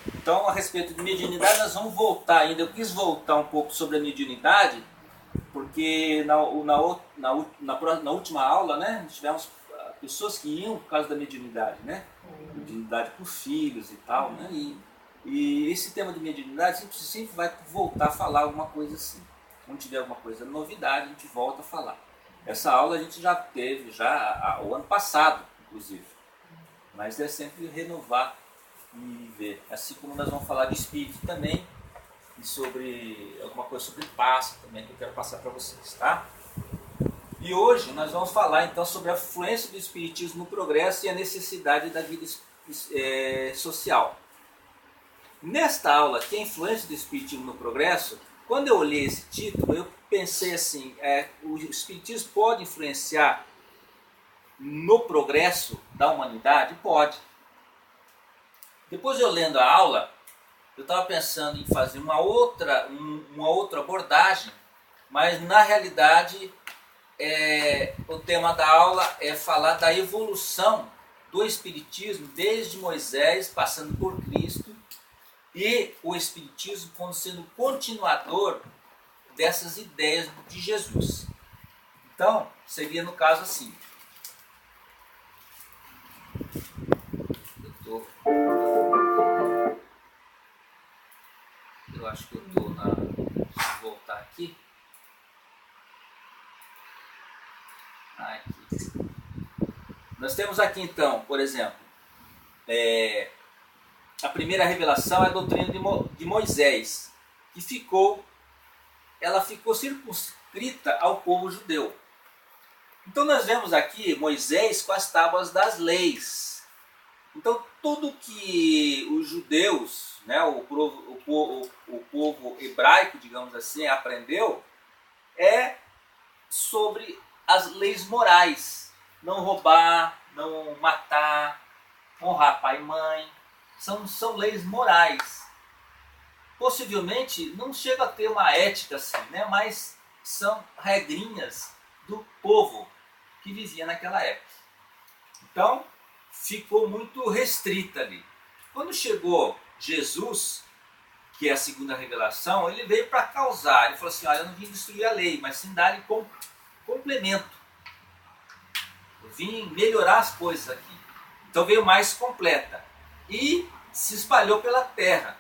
Então, a respeito de mediunidade, nós vamos voltar ainda. Eu quis voltar um pouco sobre a mediunidade, porque na última aula, né, tivemos pessoas que iam por causa da mediunidade, né? Mediunidade por filhos e tal, né? E esse tema de mediunidade sempre vai voltar a falar alguma coisa assim. Quando tiver alguma coisa novidade, a gente volta a falar. Essa aula a gente já teve o ano passado, inclusive. Mas é sempre renovar e ver. Assim como nós vamos falar de espírito também, e sobre alguma coisa sobre passe também, que eu quero passar para vocês, tá? E hoje nós vamos falar então sobre a influência do espiritismo no progresso e a necessidade da vida social. Nesta aula, que é a influência do espiritismo no progresso, quando eu olhei esse título, eu pensei assim, o espiritismo pode influenciar no progresso da humanidade? Pode. Depois eu lendo a aula, eu estava pensando em fazer uma outra abordagem, mas na realidade o tema da aula é falar da evolução do espiritismo desde Moisés, passando por Cristo, e o espiritismo como sendo continuador dessas ideias de Jesus. Então, seria no caso assim. Eu acho que eu estou na... Deixa eu voltar aqui. Aqui. Nós temos aqui então, por exemplo, a primeira revelação é a doutrina de Moisés, que ela ficou circunscrita ao povo judeu. Então nós vemos aqui Moisés com as tábuas das leis. Então tudo que os judeus, né, o povo hebraico, digamos assim, aprendeu é sobre as leis morais. Não roubar, não matar, honrar pai e mãe. São leis morais. Possivelmente não chega a ter uma ética assim, né? Mas são regrinhas do povo que vivia naquela época. Então, ficou muito restrita ali. Quando chegou Jesus, que é a segunda revelação, ele veio para causar. Ele falou assim, olha, eu não vim destruir a lei, mas sim dar-lhe complemento. Eu vim melhorar as coisas aqui. Então veio mais completa. E se espalhou pela terra,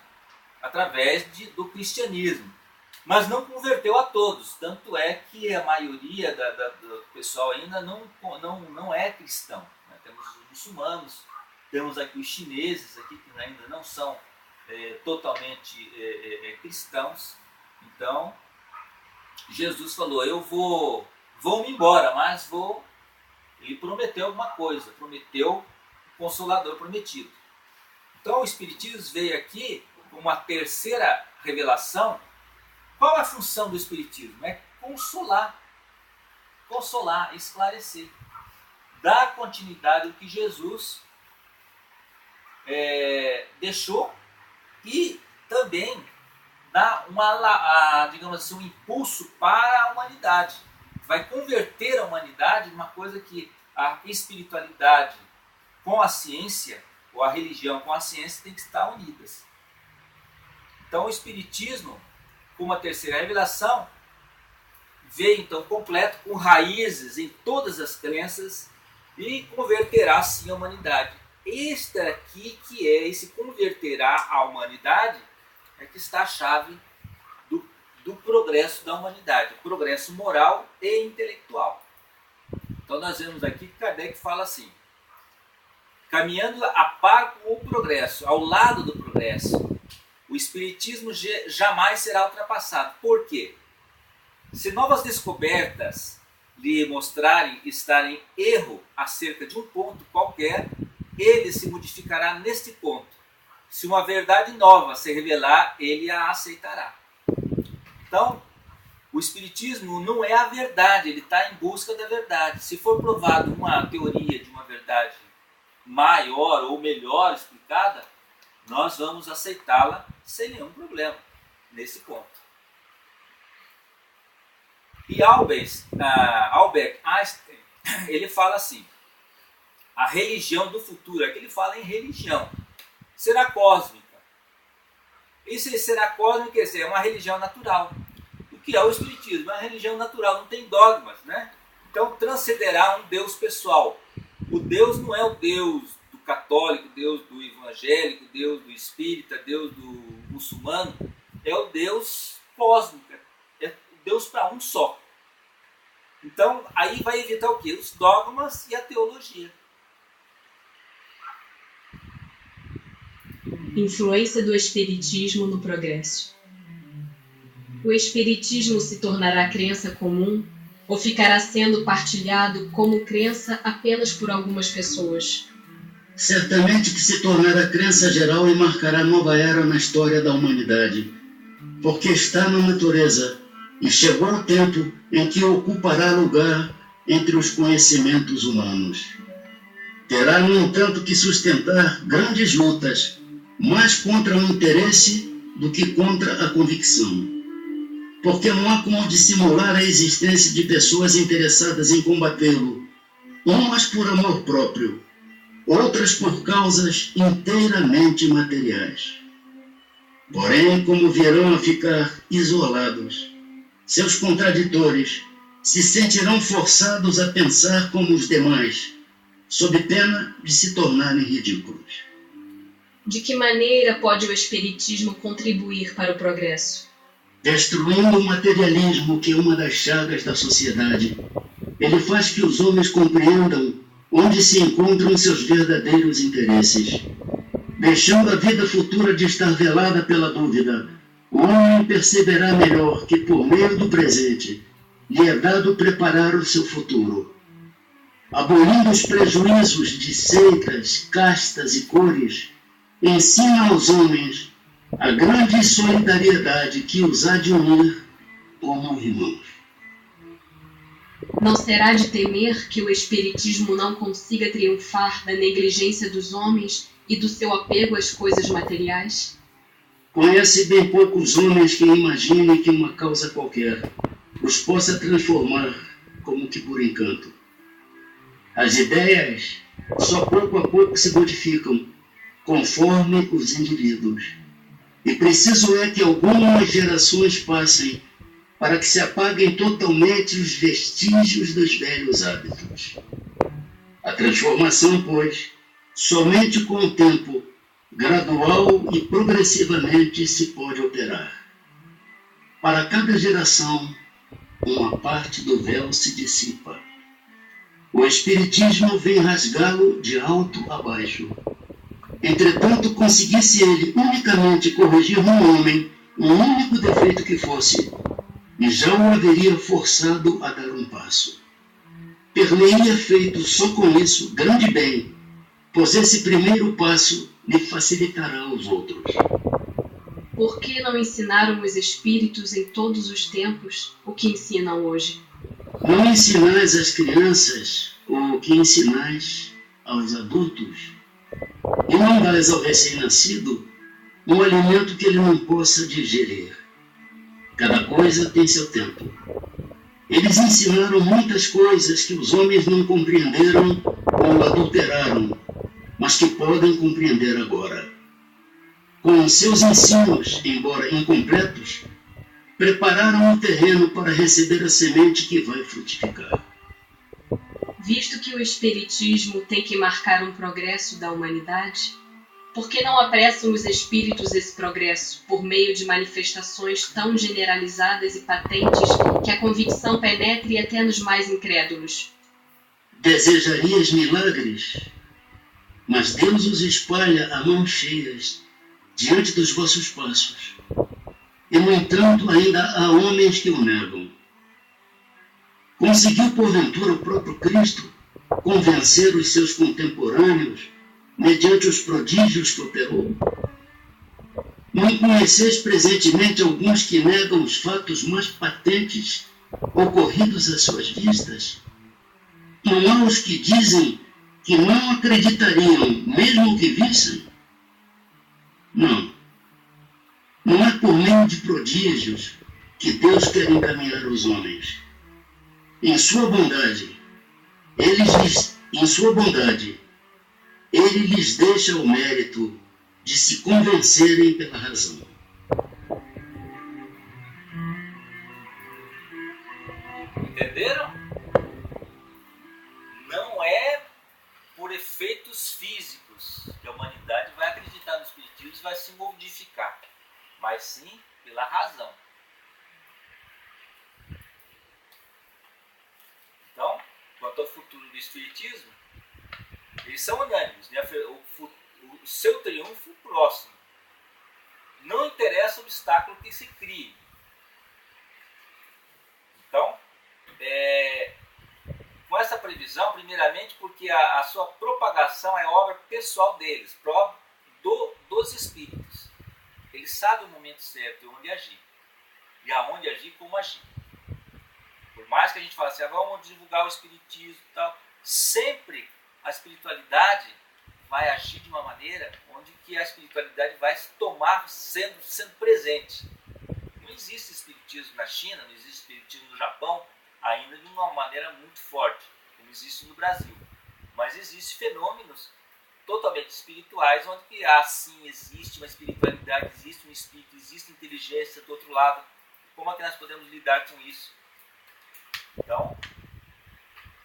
através do cristianismo. Mas não converteu a todos. Tanto é que a maioria do pessoal ainda não é cristão. Né? Temos os muçulmanos, temos aqui os chineses, aqui, que ainda não são totalmente cristãos. Então, Jesus falou, eu vou-me embora, mas vou... Ele prometeu alguma coisa, prometeu o Consolador prometido. Então o Espiritismo veio aqui com uma terceira revelação. Qual é a função do Espiritismo? É consolar, esclarecer, dar continuidade ao que Jesus deixou e também dar digamos assim, um impulso para a humanidade. Vai converter a humanidade em uma coisa que a espiritualidade com a ciência, ou a religião com a ciência, tem que estar unidas. Então o Espiritismo, como a terceira revelação, veio então completo, com raízes em todas as crenças, e converterá sim a humanidade. Este aqui que é esse converterá a humanidade, é que está a chave do progresso da humanidade, progresso moral e intelectual. Então nós vemos aqui que Kardec fala assim, caminhando a par com o progresso, ao lado do progresso, o Espiritismo jamais será ultrapassado. Por quê? Se novas descobertas lhe mostrarem estar em erro acerca de um ponto qualquer, ele se modificará neste ponto. Se uma verdade nova se revelar, ele a aceitará. Então, o Espiritismo não é a verdade, ele está em busca da verdade. Se for provado uma teoria de uma verdade maior ou melhor explicada, nós vamos aceitá-la sem nenhum problema nesse ponto. E Albert Einstein, ele fala assim, a religião do futuro, aqui ele fala em religião, será cósmica, Isso será cósmico, é uma religião natural. O que é o Espiritismo? É uma religião natural, não tem dogmas, né? Então transcenderá um Deus pessoal. O Deus não é o Deus do católico, Deus do evangélico, Deus do espírita, Deus do muçulmano. É o Deus cósmico, é o Deus para um só. Então aí vai evitar o quê? Os dogmas e a teologia. Influência do Espiritismo no progresso. O Espiritismo se tornará crença comum ou ficará sendo partilhado como crença apenas por algumas pessoas? Certamente que se tornará crença geral e marcará nova era na história da humanidade, porque está na natureza e chegou o tempo em que ocupará lugar entre os conhecimentos humanos. Terá, no entanto, que sustentar grandes lutas, mais contra o interesse do que contra a convicção. Porque não há como dissimular a existência de pessoas interessadas em combatê-lo, umas por amor próprio, outras por causas inteiramente materiais. Porém, como virão a ficar isolados, seus contraditores se sentirão forçados a pensar como os demais, sob pena de se tornarem ridículos. De que maneira pode o Espiritismo contribuir para o progresso? Destruindo o materialismo, que é uma das chagas da sociedade, ele faz que os homens compreendam onde se encontram seus verdadeiros interesses. Deixando a vida futura de estar velada pela dúvida, o homem perceberá melhor que, por meio do presente, lhe é dado preparar o seu futuro. Abolindo os prejuízos de seitas, castas e cores, ensina aos homens a grande solidariedade que os há de unir como irmãos. Não será de temer que o Espiritismo não consiga triunfar da negligência dos homens e do seu apego às coisas materiais? Conhece bem poucos homens que imaginem que uma causa qualquer os possa transformar como que por encanto. As ideias só pouco a pouco se modificam, conforme os indivíduos. E preciso é que algumas gerações passem para que se apaguem totalmente os vestígios dos velhos hábitos. A transformação, pois, somente com o tempo, gradual e progressivamente se pode operar. Para cada geração, uma parte do véu se dissipa. O Espiritismo vem rasgá-lo de alto a baixo. Entretanto, conseguisse ele unicamente corrigir no homem um único defeito que fosse, e já o haveria forçado a dar um passo. Ter-lhe-ia feito só com isso grande bem, pois esse primeiro passo lhe facilitará os outros. Por que não ensinaram os espíritos em todos os tempos o que ensinam hoje? Não ensinais às crianças o que ensinais aos adultos, e não dás ao recém-nascido um alimento que ele não possa digerir. Cada coisa tem seu tempo. Eles ensinaram muitas coisas que os homens não compreenderam ou adulteraram, mas que podem compreender agora. Com seus ensinos, embora incompletos, prepararam o terreno para receber a semente que vai frutificar. Visto que o Espiritismo tem que marcar um progresso da humanidade, por que não apressam os espíritos esse progresso por meio de manifestações tão generalizadas e patentes que a convicção penetre até nos mais incrédulos? Desejarias milagres, mas Deus os espalha a mãos cheias diante dos vossos passos. E, no entanto, ainda há homens que o negam. Conseguiu, porventura, o próprio Cristo convencer os seus contemporâneos mediante os prodígios que operou? Não conheceis presentemente alguns que negam os fatos mais patentes ocorridos às suas vistas? Não há os que dizem que não acreditariam, mesmo que vissem? Não. Não é por meio de prodígios que Deus quer encaminhar os homens. Em sua bondade, Ele lhes deixa o mérito de se convencerem pela razão. espiritismo vai se modificar, mas sim pela razão. Então, quanto ao futuro do espiritismo, eles são unânimes, né? O seu triunfo próximo. Não interessa o obstáculo que se crie. Então, com essa previsão, primeiramente porque a sua propagação é obra pessoal deles, dos espíritos. Eles sabem o momento certo e onde agir. E aonde agir, como agir. Por mais que a gente fale assim, vamos divulgar o espiritismo e tal, sempre a espiritualidade vai agir de uma maneira onde que a espiritualidade vai se tomar sendo presente. Não existe espiritismo na China, não existe espiritismo no Japão, ainda de uma maneira muito forte, como existe no Brasil. Mas existem fenômenos totalmente espirituais, onde que sim existe uma espiritualidade, existe um espírito, existe inteligência do outro lado. Como é que nós podemos lidar com isso? Então,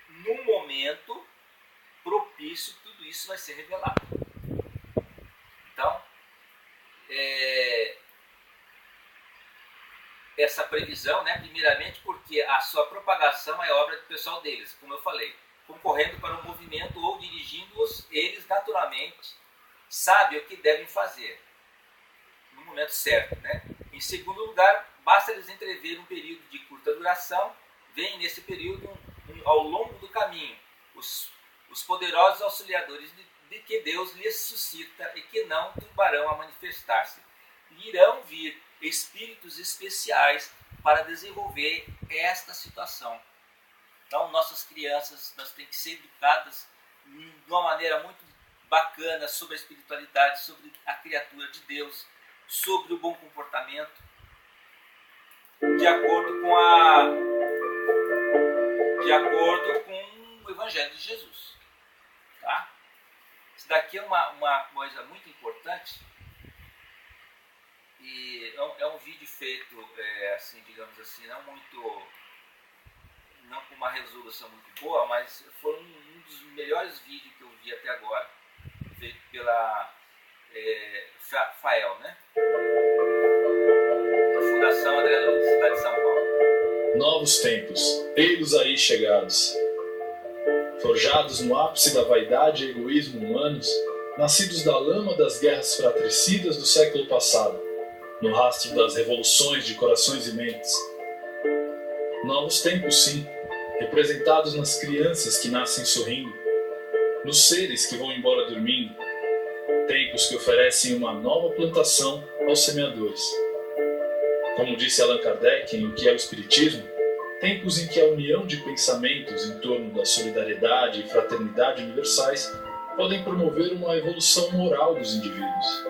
num momento propício, tudo isso vai ser revelado. Então, essa previsão, né, primeiramente porque a sua propagação é obra do pessoal deles, como eu falei, concorrendo para o movimento ou dirigindo-os, eles naturalmente sabem o que devem fazer no momento certo, né? Em segundo lugar, basta eles entrever um período de curta duração, vem nesse período ao longo do caminho os poderosos auxiliadores de que Deus lhes suscita e que não turbarão a manifestar-se. Irão vir espíritos especiais para desenvolver esta situação. Então, nossas crianças têm que ser educadas de uma maneira muito bacana sobre a espiritualidade, sobre a criatura de Deus, sobre o bom comportamento, de acordo com o Evangelho de Jesus. Tá? Isso daqui é uma coisa muito importante. E é um vídeo feito, assim, digamos assim, não com uma resolução muito boa, mas foi um dos melhores vídeos que eu vi até agora, feito pela FAEL, né? A Fundação André Luiz, cidade de São Paulo. Novos tempos, ei-los aí chegados. Forjados no ápice da vaidade e egoísmo humanos, nascidos da lama das guerras fratricidas do século passado, no rastro das revoluções de corações e mentes. Novos tempos, sim, representados nas crianças que nascem sorrindo, nos seres que vão embora dormindo, tempos que oferecem uma nova plantação aos semeadores. Como disse Allan Kardec em O que é o Espiritismo, tempos em que a união de pensamentos em torno da solidariedade e fraternidade universais podem promover uma evolução moral dos indivíduos.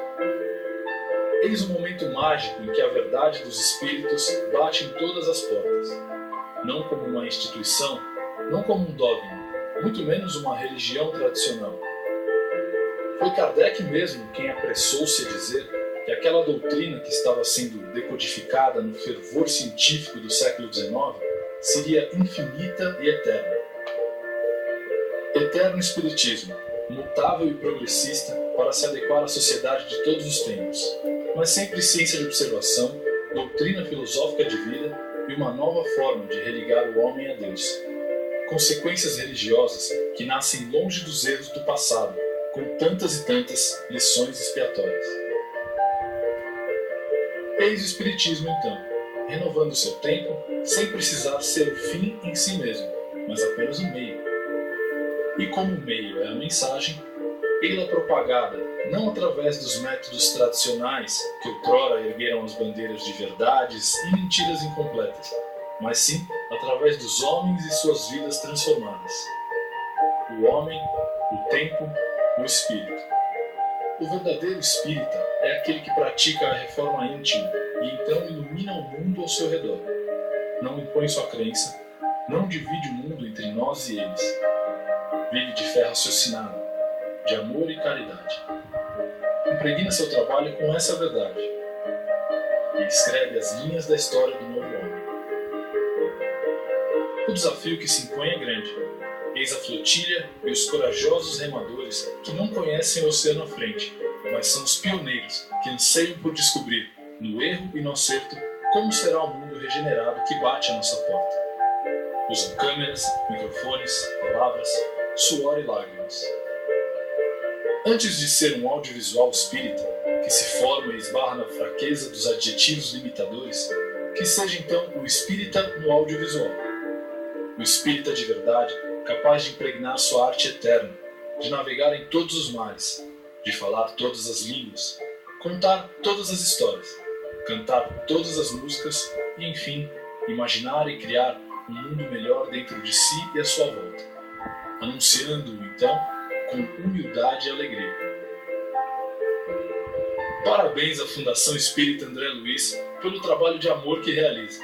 Eis um momento mágico em que a verdade dos espíritos bate em todas as portas, não como uma instituição, não como um dogma, muito menos uma religião tradicional. Foi Kardec mesmo quem apressou-se a dizer que aquela doutrina que estava sendo decodificada no fervor científico do século XIX seria infinita e eterna. Eterno Espiritismo, mutável e progressista para se adequar à sociedade de todos os tempos, mas sempre ciência de observação, doutrina filosófica de vida e uma nova forma de religar o homem a Deus. Consequências religiosas que nascem longe dos erros do passado, com tantas e tantas lições expiatórias. Eis o Espiritismo, então, renovando seu tempo, sem precisar ser o fim em si mesmo, mas apenas o meio. E como o meio é a mensagem, ela propagada não através dos métodos tradicionais que outrora ergueram as bandeiras de verdades e mentiras incompletas, mas sim através dos homens e suas vidas transformadas. O homem, o tempo, o espírito. O verdadeiro espírita é aquele que pratica a reforma íntima e então ilumina o mundo ao seu redor. Não impõe sua crença, não divide o mundo entre nós e eles. Vive de fé raciocinada, de amor e caridade. Impregna seu trabalho com essa verdade e escreve as linhas da história do novo homem. O desafio que se impõe é grande. Eis a flotilha e os corajosos remadores que não conhecem o oceano à frente, mas são os pioneiros que anseiam por descobrir, no erro e no acerto, como será o mundo regenerado que bate à nossa porta. Usam câmeras, microfones, palavras, suor e lágrimas. Antes de ser um audiovisual espírita, que se forma e esbarra na fraqueza dos adjetivos limitadores, que seja então o espírita no audiovisual. O espírita de verdade, capaz de impregnar sua arte eterna, de navegar em todos os mares, de falar todas as línguas, contar todas as histórias, cantar todas as músicas e, enfim, imaginar e criar um mundo melhor dentro de si e à sua volta, anunciando-o, então, com humildade e alegria. Parabéns à Fundação Espírita André Luiz pelo trabalho de amor que realiza.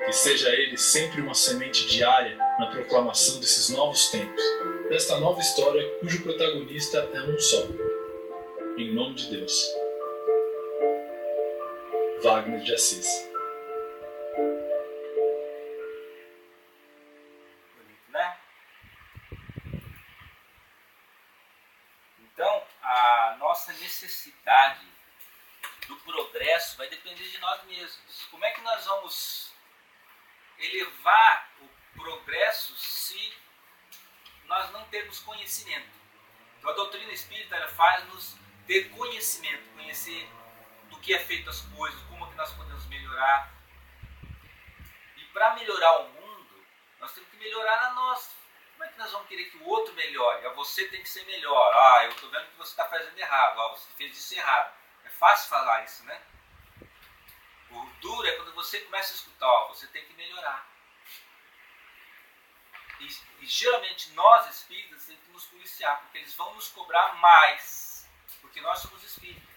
Que seja ele sempre uma semente diária na proclamação desses novos tempos, desta nova história cujo protagonista é um só. Em nome de Deus. Wagner de Assis. Bonito, né? Então, a nossa necessidade do progresso vai depender de nós mesmos. Como é que nós vamos elevar o progresso se nós não temos conhecimento? Então, a doutrina espírita ela faz-nos ter conhecimento, conhecer do que é feito as coisas, como que nós podemos melhorar. E para melhorar o mundo, nós temos que melhorar a nós. Como é que nós vamos querer que o outro melhore? Você tem que ser melhor. Eu estou vendo que você está fazendo errado. Você fez isso errado. É fácil falar isso, né? O duro é quando você começa a escutar, você tem que melhorar. E geralmente nós espíritas temos que nos policiar, porque eles vão nos cobrar mais, porque nós somos espíritas.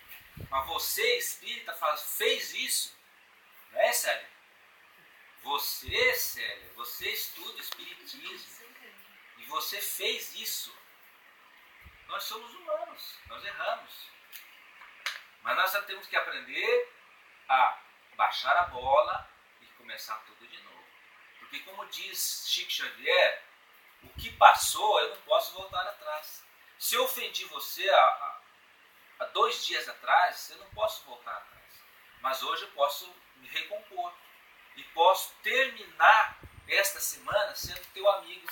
Mas você, espírita, fez isso, não é, Célia? Você, Célia, você estuda espiritismo e você fez isso. Nós somos humanos, nós erramos. Mas nós só temos que aprender a baixar a bola e começar tudo de novo. Porque como diz Chico Xavier, o que passou eu não posso voltar atrás. Se eu ofendi você há 2 dias atrás, eu não posso voltar atrás. Mas hoje eu posso me recompor. E posso terminar esta semana sendo teu amigo,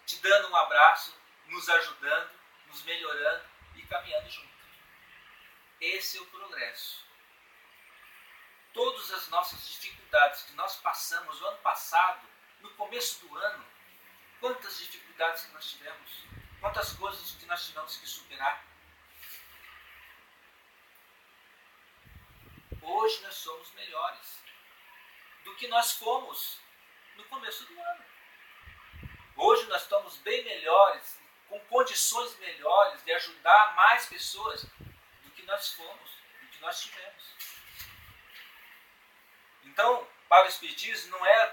te dando um abraço, nos ajudando, nos melhorando e caminhando junto. Esse é o progresso. Todas as nossas dificuldades que nós passamos o ano passado, no começo do ano, quantas dificuldades que nós tivemos, quantas coisas que nós tivemos que superar. Hoje nós somos melhores do que nós fomos no começo do ano. Hoje nós estamos bem melhores, com condições melhores de ajudar mais pessoas do que nós fomos, do que nós tivemos. Então, para o Espiritismo não é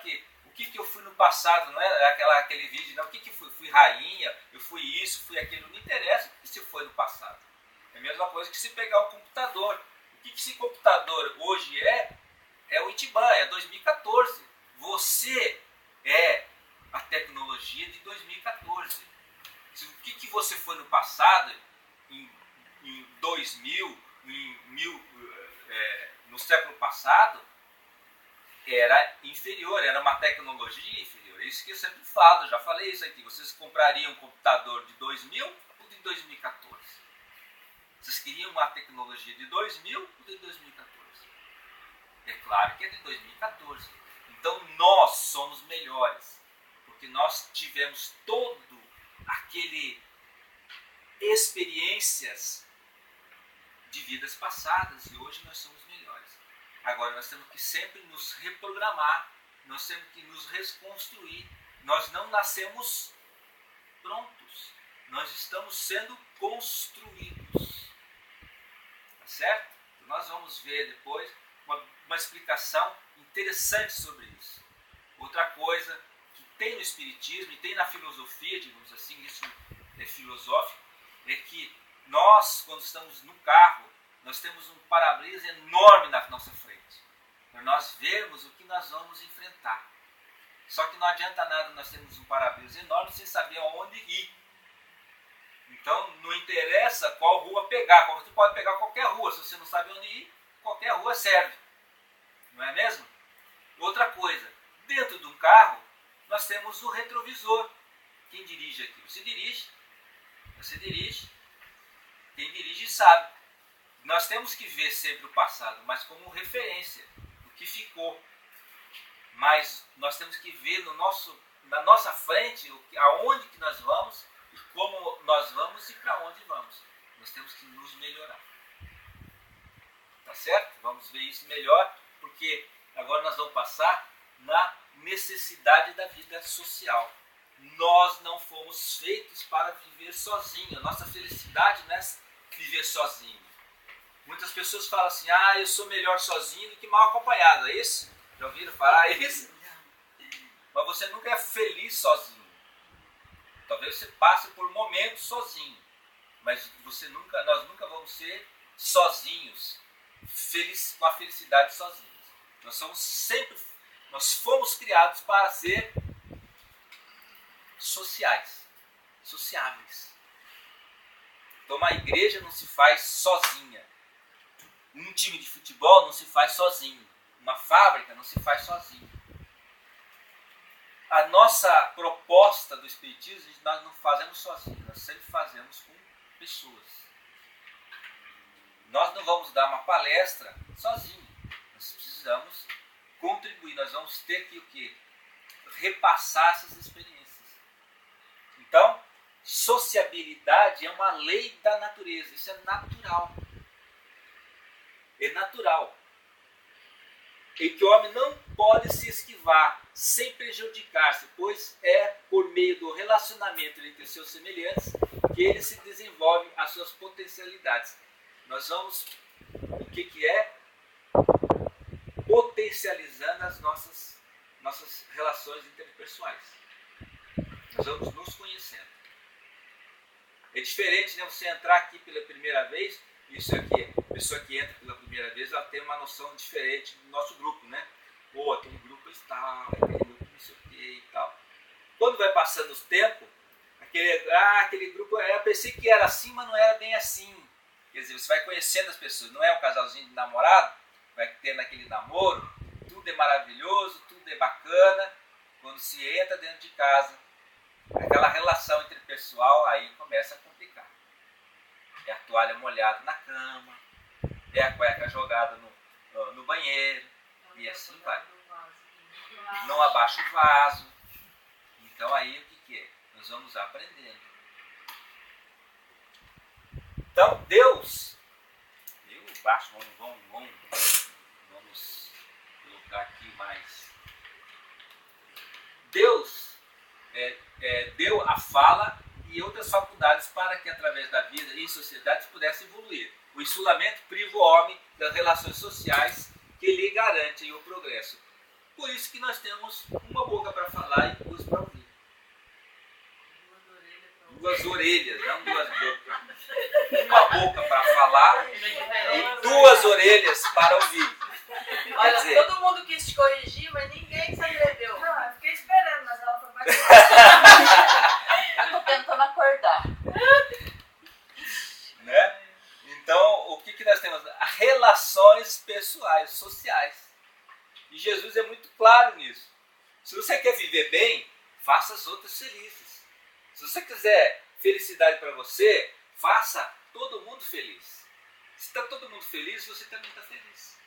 o que eu fui no passado, não é aquele vídeo, não, o que fui? Fui rainha, eu fui isso, fui aquilo, não interessa o que se foi no passado. É a mesma coisa que se pegar o computador. O que esse computador hoje é o Itiban, é 2014. Você é a tecnologia de 2014. O que você foi no passado, em 2000, no século passado, era inferior, era uma tecnologia inferior. É isso que eu sempre falo, já falei isso aqui. Vocês comprariam um computador de 2000 ou de 2014? Vocês queriam uma tecnologia de 2000 ou de 2014? É claro que é de 2014. Então nós somos melhores, porque nós tivemos todo aquele experiências de vidas passadas e hoje nós somos melhores. Agora nós temos que sempre nos reprogramar, nós temos que nos reconstruir. Nós não nascemos prontos, nós estamos sendo construídos. Tá certo? Então nós vamos ver depois uma explicação interessante sobre isso. Outra coisa que tem no Espiritismo e tem na filosofia, digamos assim, isso é filosófico, é que nós, quando estamos no carro, nós temos um para-brisa enorme na nossa frente, para nós vermos o que nós vamos enfrentar. Só que não adianta nada nós termos um para-brisa enorme sem saber aonde ir. Então não interessa qual rua pegar, você pode pegar qualquer rua, se você não sabe onde ir, qualquer rua serve, não é mesmo? Outra coisa, dentro de um carro nós temos o retrovisor. Quem dirige aqui? Você dirige, quem dirige sabe. Nós temos que ver sempre o passado, mas como referência, o que ficou. Mas nós temos que ver na nossa frente aonde que nós vamos, e como nós vamos e para onde vamos. Nós temos que nos melhorar. Tá certo? Vamos ver isso melhor, porque agora nós vamos passar na necessidade da vida social. Nós não fomos feitos para viver sozinhos. A nossa felicidade não é viver sozinho. Muitas pessoas falam assim, eu sou melhor sozinho do que mal acompanhado, é isso? Já ouviram falar isso? Mas você nunca é feliz sozinho. Talvez você passe por momentos sozinho, mas nós nunca vamos ser sozinhos, com a felicidade sozinhos. Nós fomos criados para ser sociáveis. Então uma igreja não se faz sozinha. Um time de futebol não se faz sozinho. Uma fábrica não se faz sozinho. A nossa proposta do Espiritismo, nós não fazemos sozinhos, nós sempre fazemos com pessoas. Nós não vamos dar uma palestra sozinho. Nós precisamos contribuir, nós vamos ter que o quê? Repassar essas experiências. Então, sociabilidade é uma lei da natureza, isso é natural. É natural. E que o homem não pode se esquivar sem prejudicar-se, pois é por meio do relacionamento entre seus semelhantes que ele se desenvolve as suas potencialidades. Nós vamos, o que é? Potencializando as nossas relações interpessoais. Nós vamos nos conhecendo. É diferente, né, você entrar aqui pela primeira vez, isso aqui, a pessoa que entra pela primeira vez, ela tem uma noção diferente do nosso grupo, né? Aquele grupo está, aquele grupo não sei o que e tal. Quando vai passando os tempos, aquele grupo, eu pensei que era assim, mas não era bem assim. Quer dizer, você vai conhecendo as pessoas, não é um casalzinho de namorado, vai tendo aquele namoro, tudo é maravilhoso, tudo é bacana. Quando se entra dentro de casa, aquela relação interpessoal aí começa a complicar. É a toalha molhada na cama, é a cueca jogada no banheiro, e assim vai. Não abaixa o vaso. Então aí o que é? Nós vamos aprendendo. Então Deus, vamos colocar aqui mais. Deus deu a fala e outras faculdades para que através da vida e sociedade pudesse evoluir. O isolamento priva o homem das relações sociais que lhe garantem o progresso. Por isso que nós temos uma boca para falar e duas para ouvir. Duas orelhas, não duas bocas. Uma boca para falar e duas orelhas para ouvir. Olha, dizer, todo mundo quis te corrigir, mas ninguém se atreveu. Não, eu fiquei esperando, mas ela foi mais Eu tô tentando acordar. né? Então, o que nós temos? Relações pessoais, sociais. E Jesus é muito claro nisso. Se você quer viver bem, faça as outras felizes. Se você quiser felicidade para você, faça todo mundo feliz. Se está todo mundo feliz, você também está feliz.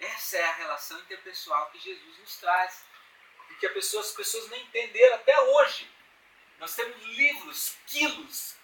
Essa é a relação interpessoal que Jesus nos traz. E que as pessoas não entenderam até hoje. Nós temos livros, quilômetros